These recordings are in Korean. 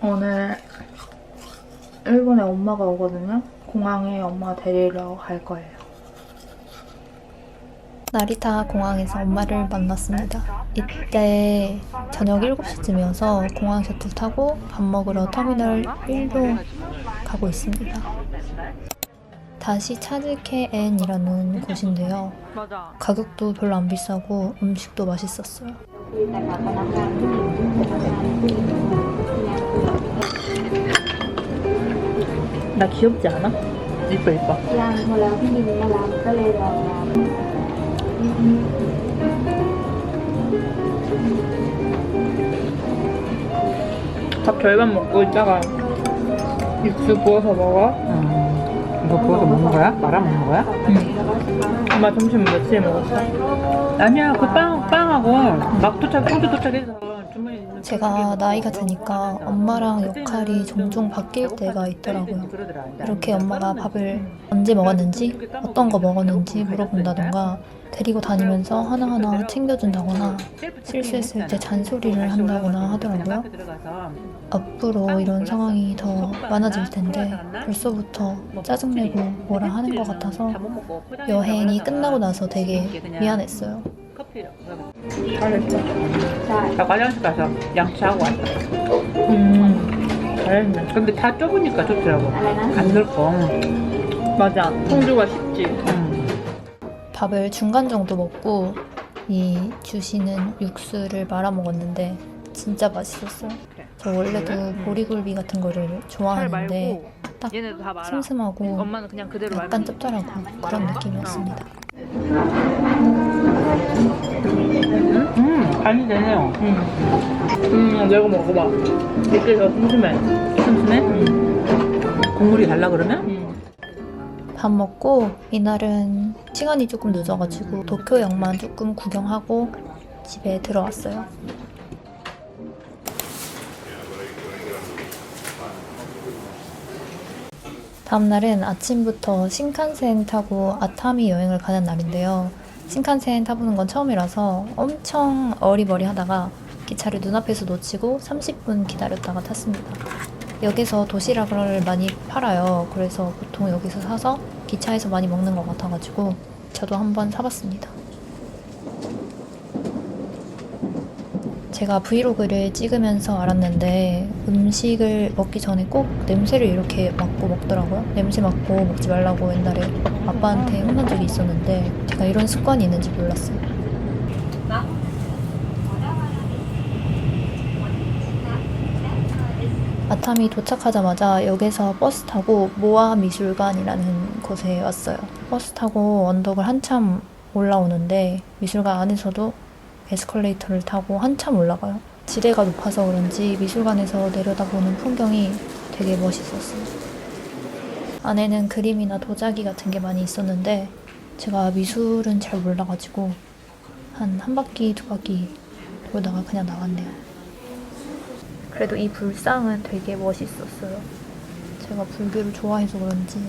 오늘 일본에 엄마가 오거든요. 공항에 엄마 데리러 갈 거예요. 나리타 공항에서 엄마를 만났습니다. 이때 저녁 7시쯤이어서 공항 셔틀 타고 밥 먹으러 터미널 1로 가고 있습니다. 다시 차즈케엔이라는 곳인데요. 가격도 별로 안 비싸고 음식도 맛있었어요. 나 귀엽지 않아? 이뻐 이뻐. 밥 절반 먹고 있다가 육수 부어서 먹어. 이거 부어서 먹는 거야? 말아 먹는 거야? 엄마 점심 며칠에 먹었어? 아니야, 그 빵하고 막 호주 도착해서 주문이 있는 제가 나이가 드니까 엄마랑 역할이 종종 바뀔 때가 있더라고요. 이렇게 엄마가 밥을 언제 먹었는지, 어떤 거 먹었는지 물어본다던가 데리고 다니면서 하나하나 챙겨준다거나 실수했을 때 잔소리를 한다거나 하더라고요. 앞으로 이런 상황이 더 많아질 텐데 벌써부터 짜증내고 뭐라 하는 것 같아서 여행이 끝나고 나서 되게 미안했어요. 잘했어. 나 화장실 가서 양치하고 왔다. 잘했네. 근데 다 좁으니까 좋더라고. 안 넓고. 맞아. 청주가 쉽지. 밥을 중간 정도 먹고 이 주시는 육수를 말아 먹었는데 진짜 맛있었어요. 저 원래도 보리굴비 같은 거를 좋아하는데 딱 얘네도 다 말아. 슴슴하고 엄마는 그냥 그대로 약간 짭짤하고 그런 느낌이었습니다. 간이 되네요. 내가 먹어봐. 이게 더 슴슴해. 슴슴해? 국물이 달라 그러면? 밥 먹고 이날은 시간이 조금 늦어가지고 도쿄역만 조금 구경하고 집에 들어왔어요. 다음날은 아침부터 신칸센 타고 아타미 여행을 가는 날인데요. 신칸센 타보는 건 처음이라서 엄청 어리버리하다가 기차를 눈앞에서 놓치고 30분 기다렸다가 탔습니다. 역에서 도시락을 많이 팔아요. 그래서 보통 여기서 사서 기차에서 많이 먹는 것 같아가지고 저도 한번 사봤습니다. 제가 브이로그를 찍으면서 알았는데 음식을 먹기 전에 꼭 냄새를 이렇게 맡고 먹더라고요. 냄새 맡고 먹지 말라고 옛날에 아빠한테 혼난 적이 있었는데 제가 이런 습관이 있는지 몰랐어요. 아타미 도착하자마자 역에서 버스 타고 모아 미술관이라는 곳에 왔어요. 버스 타고 언덕을 한참 올라오는데 미술관 안에서도 에스컬레이터를 타고 한참 올라가요. 지대가 높아서 그런지 미술관에서 내려다보는 풍경이 되게 멋있었어요. 안에는 그림이나 도자기 같은 게 많이 있었는데 제가 미술은 잘 몰라가지고 한 바퀴, 두 바퀴 돌다가 그냥 나왔네요. 그래도 이 불상은 되게 멋있었어요. 제가 불교를 좋아해서 그런지.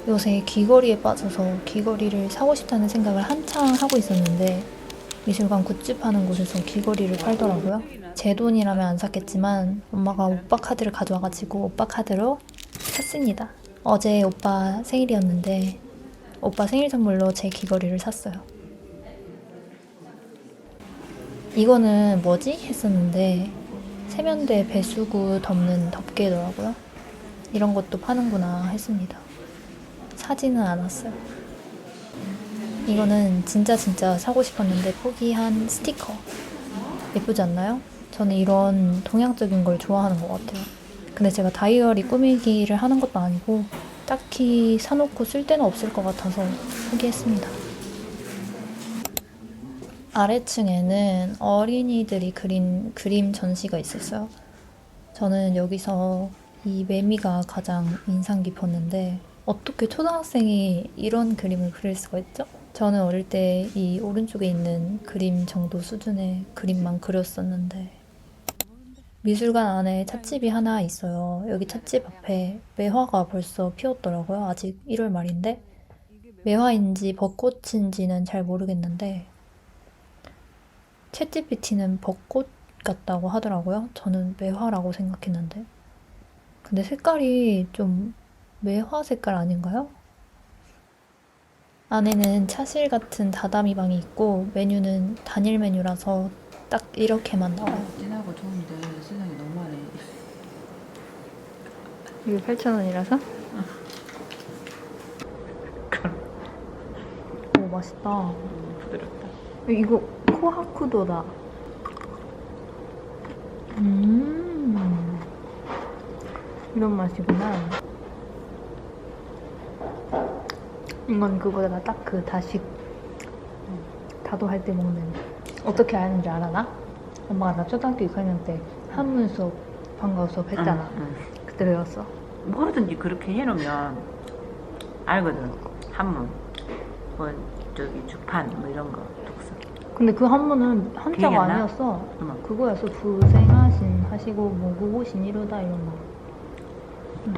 요새 귀걸이에 빠져서 귀걸이를 사고 싶다는 생각을 한창 하고 있었는데 미술관 굿즈 파는 곳에서 귀걸이를 팔더라고요. 제 돈이라면 안 샀겠지만 엄마가 오빠 카드를 가져와가지고 오빠 카드로 샀습니다. 어제 오빠 생일이었는데 오빠 생일 선물로 제 귀걸이를 샀어요. 이거는 뭐지? 했었는데 세면대 배수구 덮는 덮개더라고요. 이런 것도 파는구나 했습니다. 사지는 않았어요. 이거는 진짜 사고 싶었는데 포기한 스티커. 예쁘지 않나요? 저는 이런 동양적인 걸 좋아하는 것 같아요. 근데 제가 다이어리 꾸미기를 하는 것도 아니고 딱히 사놓고 쓸 데는 없을 것 같아서 포기했습니다. 아래층에는 어린이들이 그린 그림 전시가 있었어요. 저는 여기서 이 매미가 가장 인상 깊었는데 어떻게 초등학생이 이런 그림을 그릴 수가 있죠? 저는 어릴 때 이 오른쪽에 있는 그림 정도 수준의 그림만 그렸었는데 미술관 안에 찻집이 하나 있어요. 여기 찻집 앞에 매화가 벌써 피었더라고요. 아직 1월 말인데 매화인지 벚꽃인지는 잘 모르겠는데 챗GPT는 벚꽃 같다고 하더라고요. 저는 매화라고 생각했는데. 근데 색깔이 좀 매화 색깔 아닌가요? 안에는 차실 같은 다다미 방이 있고 메뉴는 단일 메뉴라서 딱 이렇게만 나와요. 진하고 좋은데 세상이 너무하네. 이게 8,000원이라서? 오, 맛있다. 부드럽다. 이거 코하쿠도다. 이런 맛이구나. 이건 그거다. 딱 그 다식 다도할 때 먹는. 어떻게 하는 줄 알아, 나? 엄마가 나 초등학교 6학년 때 한문 수업, 방과후 수업 했잖아. 그때 배웠어. 뭐든지 그렇게 해놓으면 알거든. 한문, 뭐 저기 주판 뭐 이런 거 독서. 근데 그 한문은 기억이 한자가 안 나? 아니었어. 응. 그거였어. 부생하신 하시고 뭐 무고신 이루다 이런 거.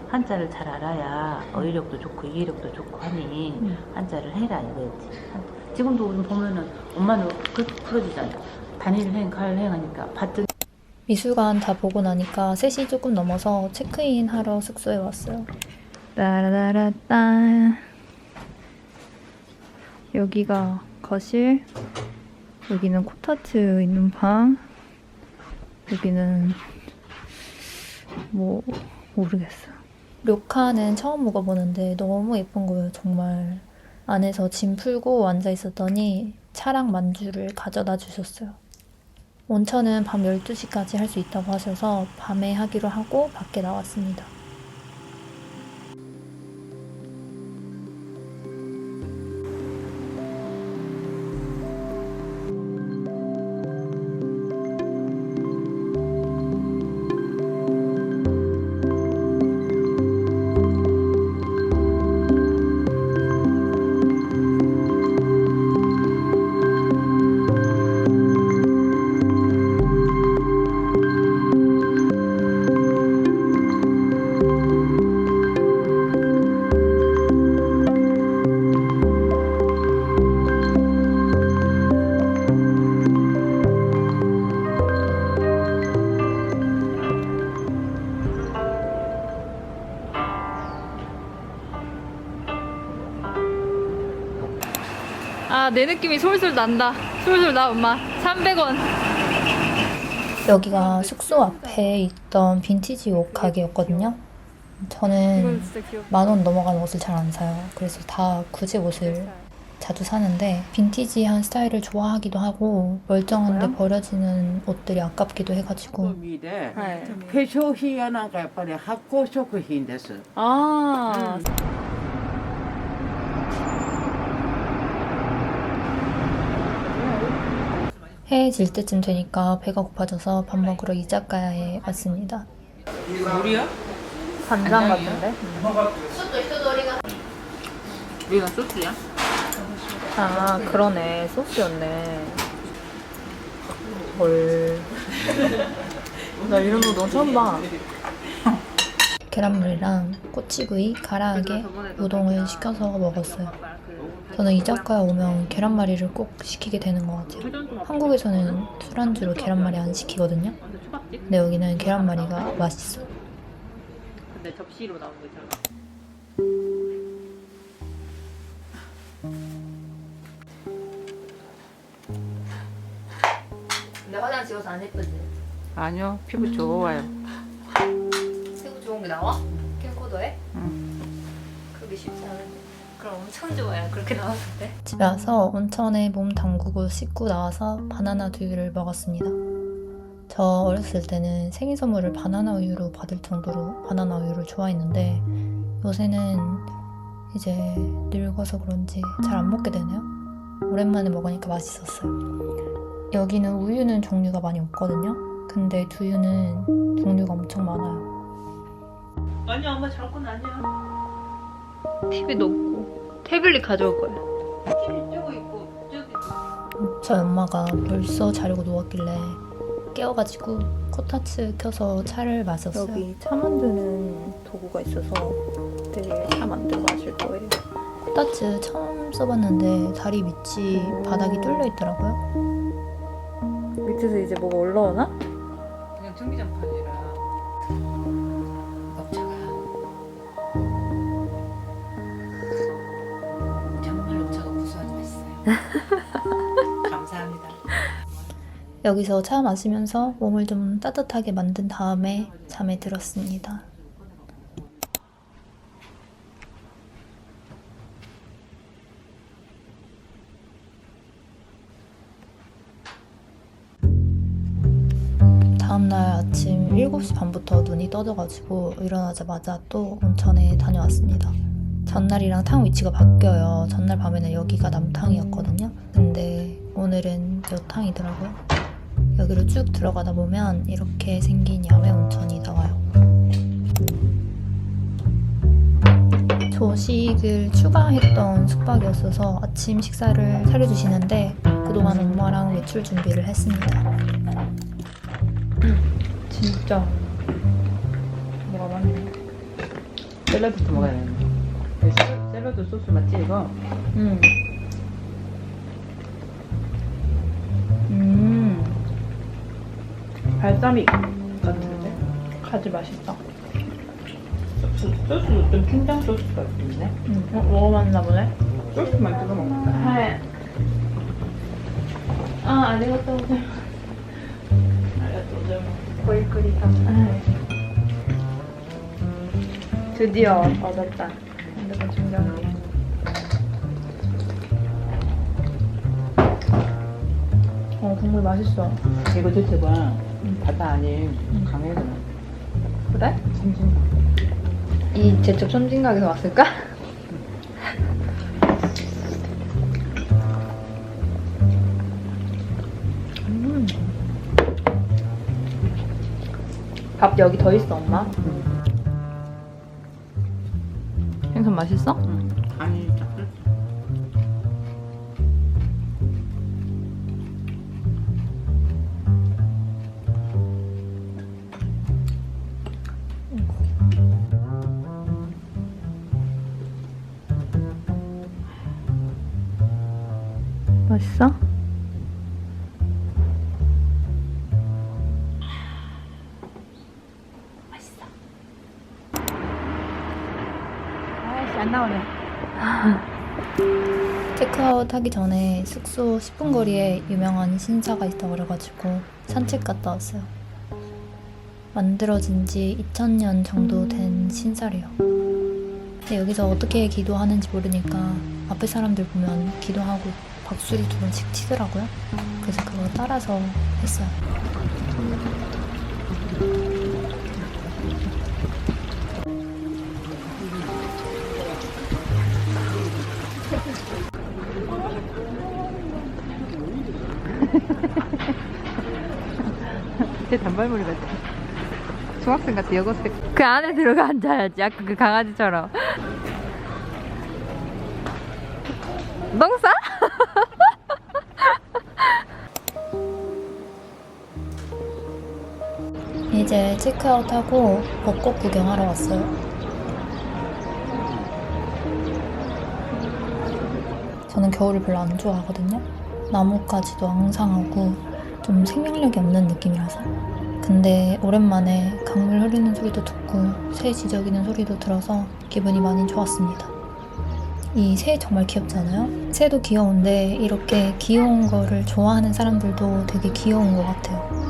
한자를 잘 알아야 어휘력도 좋고 이해력도 좋고 하니 한자를 해라 이거였지. 지금도 우리 보면은 엄마는 그렇게 풀어주잖아. 단일행, 가일행 하니까 봤더니 미술관 다 보고 나니까 3시 조금 넘어서 체크인 하러 숙소에 왔어요. 따라라따. 여기가 거실, 여기는 코타츠 있는 방, 여기는 뭐 모르겠어. 료카는 처음 묵어보는데 너무 예쁜 거예요, 정말. 안에서 짐 풀고 앉아 있었더니 차랑 만주를 가져다 주셨어요. 온천은 밤 12시까지 할 수 있다고 하셔서 밤에 하기로 하고 밖에 나왔습니다. 아, 내 느낌이 솔솔 난다. 솔솔 나, 엄마. 300원. 여기가 숙소 앞에 있던 빈티지 옷 가게였거든요. 저는 10,000원 넘어가는 옷을 잘 안 사요. 그래서 다 구제 옷을 자주 사는데 빈티지한 스타일을 좋아하기도 하고 멀쩡한데 버려지는 옷들이 아깝기도 해가지고 で化粧品やなんかやっぱり発酵食品です。 아, 해질 때쯤 되니까 배가 고파져서 밥 먹으러 이자카야에 왔습니다. 물이야? 간장 같은데? 여기가 소스야? 아, 그러네. 소스였네. 헐. 나 이런 거 너무 처음 봐. 계란물이랑 꼬치구이, 가라아게, 우동을 시켜서 먹었어요. 저는 이자카야 오면 계란말이를 꼭 시키게 되는 것 같아요. 한국에서는 술안주로 계란말이 안 시키거든요. 근데 여기는 계란말이가 맛있어. 근데 접시로 나온 거 있잖아. 근데 화장 지워서 안 예쁘지? 아니요, 피부 좋아요. 피부 좋은 게 나와? 캠코더에? 그게 쉽지 않은데. 그럼 엄청 좋아요. 그렇게 나왔을 때. 집에 와서 온천에 몸 담그고 씻고 나와서 바나나 두유를 먹었습니다. 저 어렸을 때는 생일 선물을 바나나 우유로 받을 정도로 바나나 우유를 좋아했는데 요새는 이제 늙어서 그런지 잘 안 먹게 되네요. 오랜만에 먹으니까 맛있었어요. 여기는 우유는 종류가 많이 없거든요. 근데 두유는 종류가 엄청 많아요. 아니야, 엄마 저런 건 아니야. TV도 없고 태블릿 가져올 거예요. 저거 있고 저기. 저희 엄마가 벌써 자려고 누웠길래 깨워가지고 코타츠 켜서 차를 마셨어요. 여기 차 만드는 도구가 있어서 내일 차 만들어 마실 거예요. 코타츠 처음 써봤는데 다리 밑이 바닥이 뚫려 있더라고요. 밑에서 이제 뭐가 올라오나? 그냥 전기장판이라 녹차가 정말 녹차가 구수하니 맛있어요. 감사합니다. 여기서 차 마시면서 몸을 좀 따뜻하게 만든 다음에 잠에 들었습니다. 다음날 아침 7시 반부터 눈이 떠져가지고 일어나자마자 또 온천에 다녀왔습니다. 전날이랑 탕 위치가 바뀌어요. 전날 밤에는 여기가 남탕이었거든요. 근데 오늘은 여탕이더라고요. 여기로 쭉 들어가다 보면 이렇게 생긴 야외 온천이 나와요. 조식을 추가했던 숙박이었어서 아침 식사를 차려주시는데 그동안 엄마랑 외출 준비를 했습니다. 진짜 뭐가 많네. 샐러드부터 먹어야 되는데. 샐러드 소스 맞지 이거? 발사믹 같은데? 가지 맛있다. 소스도 좀 춘장 소스가 있네. 먹어봤나 보네. 소스만 찍어 먹자. 네. 아리가또 고자이마스. 아리가또 고자이마스. 고이쿠리다. 드디어 얻었다. 핸드폰 충전기. 국물 맛있어. 이거 대체가 바다 아닌 강에서 그래? 섬진강. 이 제첩 섬진강에서 왔을까? 밥 여기 더 있어, 엄마? 생선 맛있어? 간이 짝들. 맛있어? 아이씨, 안 나오네. 체크아웃 하기 전에 숙소 10분 거리에 유명한 신사가 있다고 그래가지고 산책 갔다 왔어요. 만들어진 지 2000년 정도 된 신사래요. 근데 여기서 어떻게 기도하는지 모르니까 앞에 사람들 보면 기도하고 박수리 2번씩 치더라고요. 그래서 그거 따라서 했어요. 제 단발머리 같아. 중학생 같아, 여고생. 그 안에 들어가 앉아야지. 아까 그 강아지처럼. 똥 싸? 이제 체크아웃하고 벚꽃 구경하러 왔어요. 저는 겨울을 별로 안 좋아하거든요. 나뭇가지도 앙상하고 좀 생명력이 없는 느낌이라서. 근데 오랜만에 강물 흐르는 소리도 듣고 새 지저귀는 소리도 들어서 기분이 많이 좋았습니다. 이 새 정말 귀엽잖아요? 새도 귀여운데 이렇게 귀여운 거를 좋아하는 사람들도 되게 귀여운 것 같아요.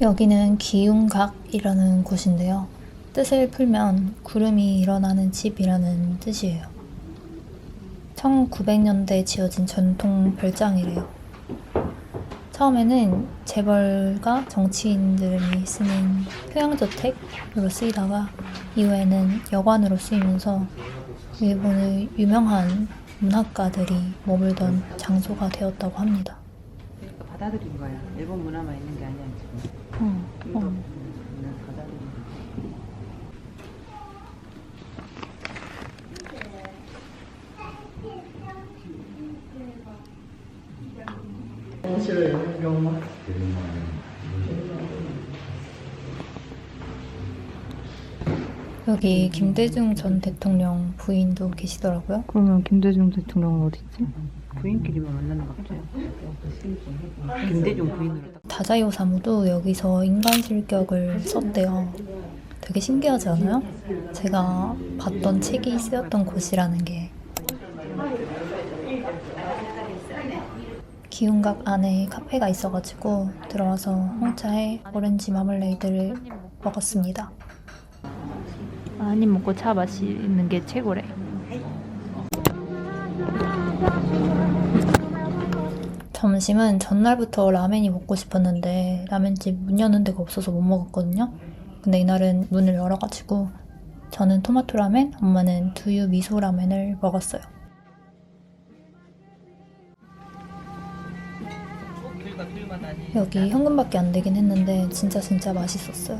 여기는 기욤각이라는 곳인데요. 뜻을 풀면 구름이 일어나는 집이라는 뜻이에요. 1900년대에 지어진 전통 별장이래요. 처음에는 재벌가 정치인들이 쓰는 휴양저택으로 쓰이다가 이후에는 여관으로 쓰이면서 일본의 유명한 문학가들이 머물던 장소가 되었다고 합니다. 받아들인 거야. 일본 문화만 있는 게 아니야 지금. 응. 이거 받아들인 거야. 여기 김대중 전 대통령 부인도 계시더라고요. 그러면 김대중 대통령은 어딨지? 부인끼리만 만나는 것 같아요. 김대중 부인으로 딱. 다자요 사무도 여기서 인간 실격을 썼대요. 되게 신기하지 않아요? 제가 봤던 책이 쓰였던 곳이라는 게. 기운각 안에 카페가 있어가지고 들어와서 홍차에 오렌지 마멀레이드를 먹었습니다. 한 입 먹고 차 마시는 게 최고래. 점심은 전날부터 라멘이 먹고 싶었는데 라멘집 문 여는 데가 없어서 못 먹었거든요. 근데 이날은 문을 열어가지고 저는 토마토 라멘, 엄마는 두유 미소 라멘을 먹었어요. 여기 현금밖에 안 되긴 했는데 진짜 맛있었어요.